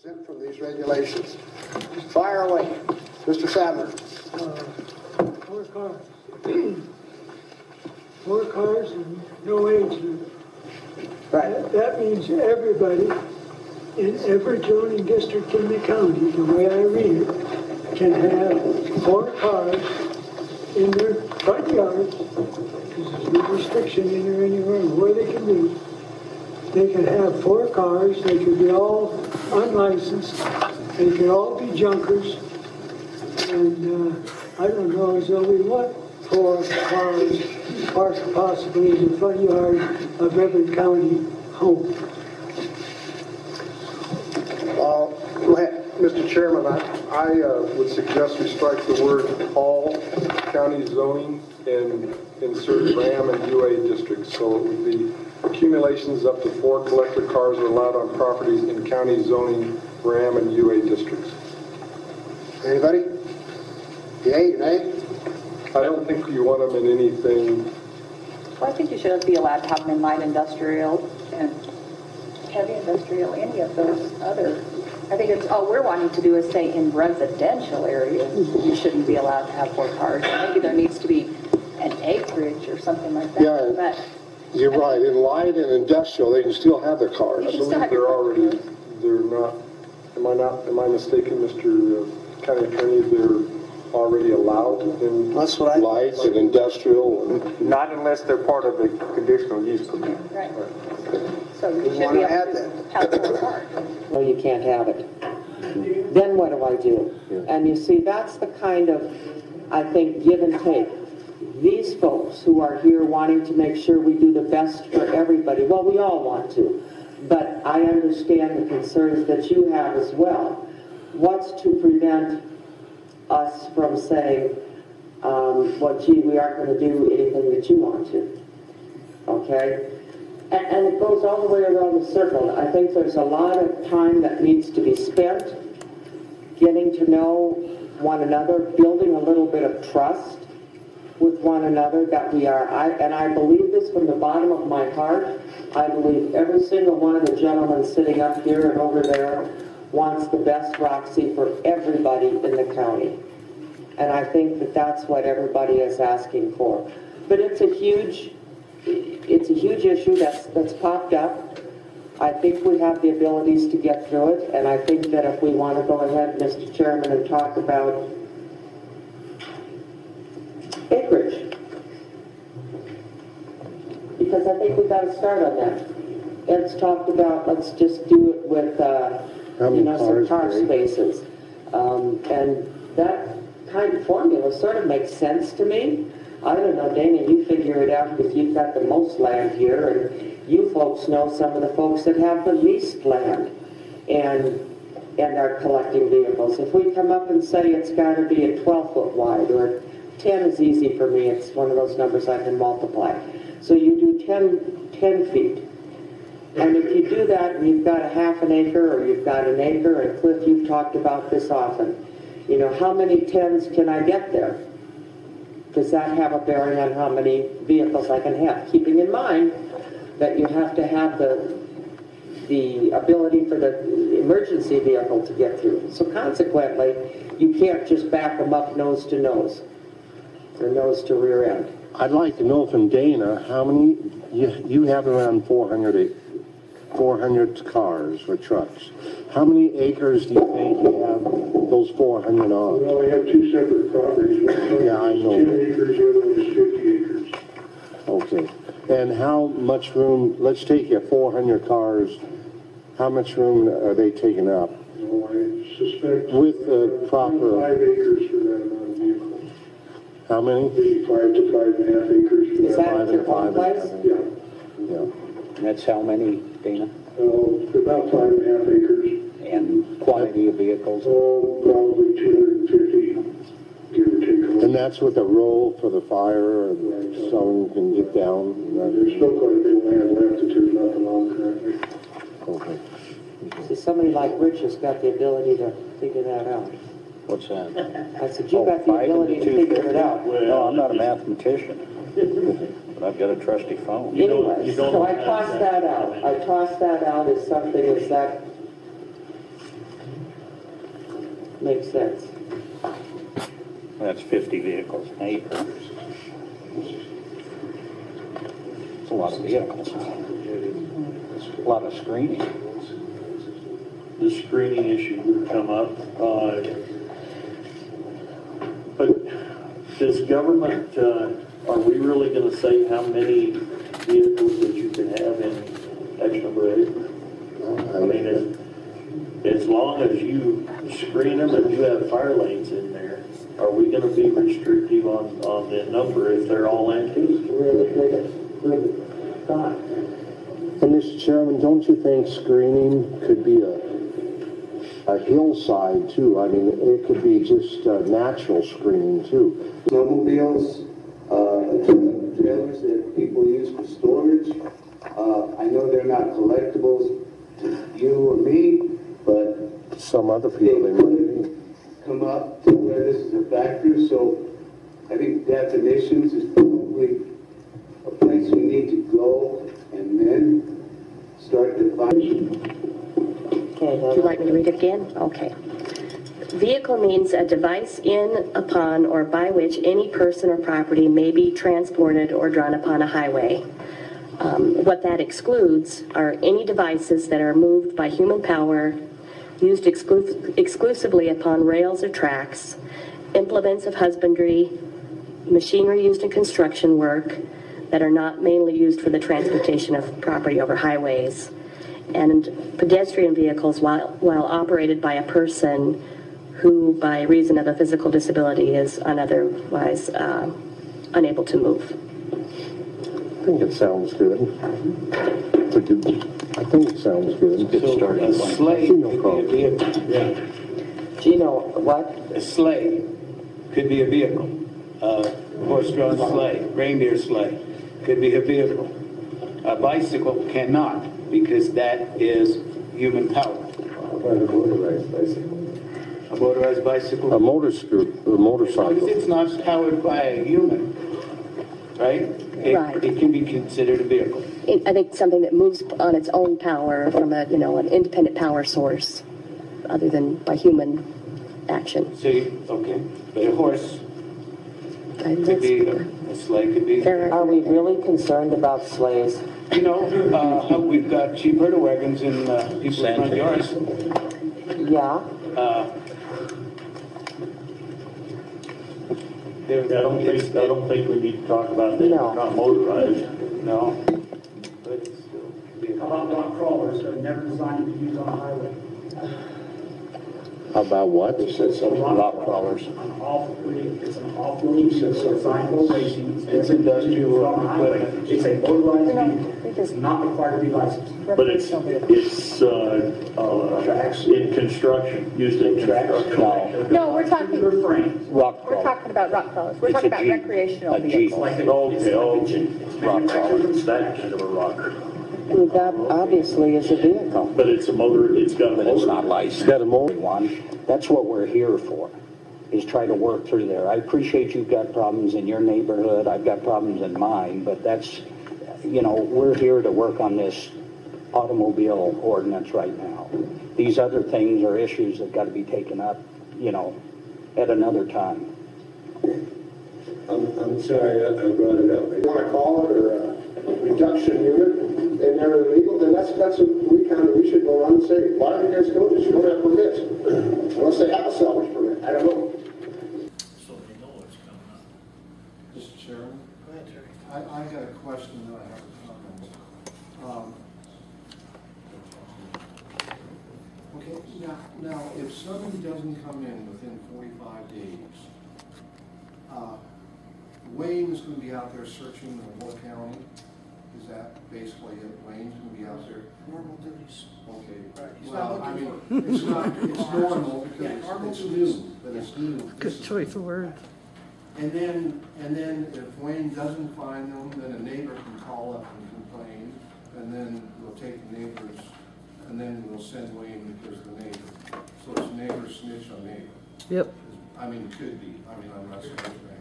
From these regulations. Fire away. Mr. Sadler. 4 cars. 4 cars and no age limit. Right. That means everybody in every zoning district in the county, the way I read it, can have 4 cars in their front yards, because there's no restriction in there anywhere where they can be. They can have 4 cars, they could be all unlicensed, they could all be junkers, and I don't know as though we want 4 cars possibly in the front yard of every county home. Go ahead. Mr. Chairman, I would suggest we strike the word all county zoning and insert RAM and UA districts. So it would be accumulations up to 4 collector cars are allowed on properties in county zoning RAM and UA districts. Anybody? Yay, nay? I don't think you want them in anything. Well, I think you should be allowed to have them in light industrial and heavy industrial, any of those other. I think it's all we're wanting to do is say in residential areas, you shouldn't be allowed to have 4 cars. Maybe there needs to be an acreage or something like that. Yeah, but you're right. In light and industrial, they can still have their cars. You can still have your They're not, am I mistaken, Mr. County Attorney, they're already allowed in That's what I lights and industrial. Not unless they're part of the conditional use permit. right. So you should want be to able add to have 4 cars. No, you can't have it. Then what do I do? And you see, that's the kind of, I think, give and take. These folks who are here wanting to make sure we do the best for everybody, well, we all want to, but I understand the concerns that you have as well. What's to prevent us from saying, well, gee, we aren't going to do anything that you want to, okay? And it goes all the way around the circle. I think there's a lot of time that needs to be spent getting to know one another, building a little bit of trust with one another that we are. And I believe this from the bottom of my heart. I believe every single one of the gentlemen sitting up here and over there wants the best Roxy for everybody in the county. And I think that that's what everybody is asking for. But it's a huge issue that's popped up. I think we have the abilities to get through it, and I think that if we want to go ahead, Mr. Chairman, and talk about acreage, because I think we've got to start on that. Ed's talked about, let's just do it with, some car spaces. And that kind of formula sort of makes sense to me. I don't know, Dana, you figure it out because you've got the most land here, and you folks know some of the folks that have the least land and are collecting vehicles. If we come up and say it's got to be a 12-foot wide, or 10 is easy for me, it's one of those numbers I can multiply. So you do 10 feet. And if you do that and you've got a half an acre or you've got an acre, and Cliff, you've talked about this often, you know, how many 10s can I get there? Does that have a bearing on how many vehicles I can have? Keeping in mind that you have to have the ability for the emergency vehicle to get through. So consequently, you can't just back them up nose to nose or nose to rear end. I'd like to know from Dana how many, you have around 400 cars or trucks. How many acres do you think you have those 400 on? Well, we have 2 separate properties. Yeah, I know. 10 acres, the other one is 50 acres. Okay. And how much room, let's take your 400 cars, how much room are they taking up? Well, I suspect With the proper... 5 acres for that amount of vehicles. How many? Maybe 5 to 5.5 acres for Is that at your home place? Yeah. Yeah. That's how many, Dana? About 5.5 acres. And quantity of vehicles? Oh, probably 250, give or take a little. And that's with a roll for the fire, and someone can get down? There's still quite a bit of land left that there's nothing on currently. Okay. See, somebody like Rich has got the ability to figure that out. What's that? I said, you've got the ability to figure it out. No, I'm not a mathematician. But I've got a trusty phone. Anyway, so I tossed that out. I tossed that out as something as that makes sense. That's 50 vehicles an acre. It's a lot of vehicles. A lot of screening. The screening issue would come up. But does government, are we really going to say how many vehicles that you can have in X number of acres? I mean, as long as you screen them and you have fire lanes in there, are we going to be restrictive on the number if they're all antiques? Really good thought. And Mr. Chairman, don't you think screening could be a hillside too? I mean, it could be just natural screening too. Snowmobiles, trailers that people use for storage. I know they're not collectibles to you or me, but Some other people they might be. come up to where this is a factor. So I think definitions is probably a place we need to go and then start defining. Okay, Would you like me to read it again? Okay. Vehicle means a device in, upon, or by which any person or property may be transported or drawn upon a highway. What that excludes are any devices that are moved by human power, used exclusively upon rails or tracks, implements of husbandry, machinery used in construction work that are not mainly used for the transportation of property over highways, and pedestrian vehicles while operated by a person who, by reason of a physical disability, is otherwise unable to move. I think it sounds good. I think it sounds good. Good starting A point. sleigh No could problem. be a vehicle. Gino, what? A sleigh could be a vehicle. Horse-drawn sleigh, reindeer sleigh could be a vehicle. A bicycle cannot, because that is human power. How about a motorized bicycle? A motorized bicycle. A motorcycle. It's not powered by a human, right? Right. It can be considered a vehicle. I think something that moves on its own power from an independent power source, other than by human action. So, okay, but a horse could be, a sleigh could be. Are we really concerned about sleighs? You know, we've got cheap hurdle wagons in people's front yards. Yeah. I don't think we need to talk about that. No. Not motorized. No. But still, How about rock crawlers that are never designed to be used on a highway? How about what? Rock crawlers. It's an off-roading vehicle designed for racing. It's industrial On a highway. equipment. It's a motorized vehicle. It's not required to be licensed. But it's in construction, used in construction. No, we're talking, Particular frame. Rock we're crawler. talking about rock crawlers. We're It's talking a about Jeep. recreational A Jeep. vehicles. Like Okay, Rock crawler. It's that kind of a rocker. That obviously is a vehicle. But it's a motor, it's got a But it's motor. not licensed. Got a motor. That's what we're here for, is try to work through there. I appreciate you've got problems in your neighborhood. I've got problems in mine, but that's, we're here to work on this automobile ordinance right now. These other things are issues that got to be taken up, at another time. I'm sorry, I brought it up. You want to call it or a reduction unit, and they're illegal, then that's what we should go around and say, why don't you guys go, just don't have permits? Unless they have a seller's permit, I don't know. So they know what's coming up. Mr. Chairman? Go ahead, Terry. I got a question that I have a comment. Okay, now, if somebody doesn't come in within 45 days, Wayne's going to be out there searching the whole county. Is that basically it? Wayne's going to be out there? Normal duties. Okay. Right. Well, I mean, it's normal because it's new, but it's new. Good choice of words. And then if Wayne doesn't find them, then a neighbor can call up and complain, and then we'll take the neighbors, and then we'll send Wayne because of the neighbor. So it's neighbor snitch on neighbor. Yep. I mean, it could be. I mean, I'm not saying it's going to